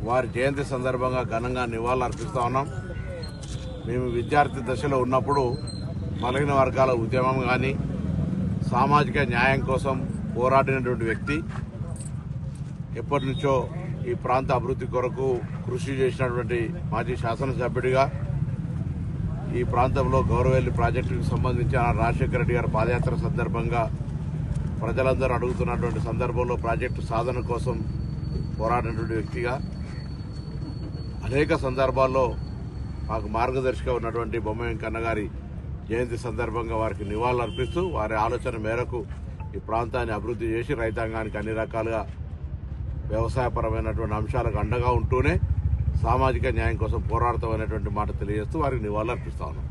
వారి జయంతి సందర్భంగా ఘనంగా నివాళులు అర్పిస్తా ఉన్నాం. మేము విద్యార్థి దశలో ఉన్నప్పుడు బలహీన వర్గాల ఉద్యమం కానీ సామాజిక న్యాయం కోసం పోరాడినటువంటి వ్యక్తి, ఎప్పటి నుంచో ఈ ప్రాంత అభివృద్ధి కొరకు కృషి చేసినటువంటి మాజీ శాసనసభ్యుడిగా ఈ ప్రాంతంలో గౌరవెల్లి ప్రాజెక్టుకు సంబంధించిన రాజశేఖర రెడ్డి గారి పాదయాత్ర సందర్భంగా ప్రజలందరూ అడుగుతున్నటువంటి సందర్భంలో ప్రాజెక్టు సాధన కోసం పోరాడినటువంటి వ్యక్తిగా అనేక సందర్భాల్లో మాకు మార్గదర్శిగా ఉన్నటువంటి బొమ్మ వెంకన్న గారి జయంతి సందర్భంగా వారికి నివాళులు అర్పిస్తూ వారి ఆలోచన మేరకు ఈ ప్రాంతాన్ని అభివృద్ధి చేసి రైతాంగానికి అన్ని రకాలుగా వ్యవసాయపరమైనటువంటి అంశాలకు అండగా ఉంటూనే సామాజిక న్యాయం కోసం పోరాడతామనేటువంటి మాట తెలియజేస్తూ వారికి నివాళులు అర్పిస్తా ఉన్నాం.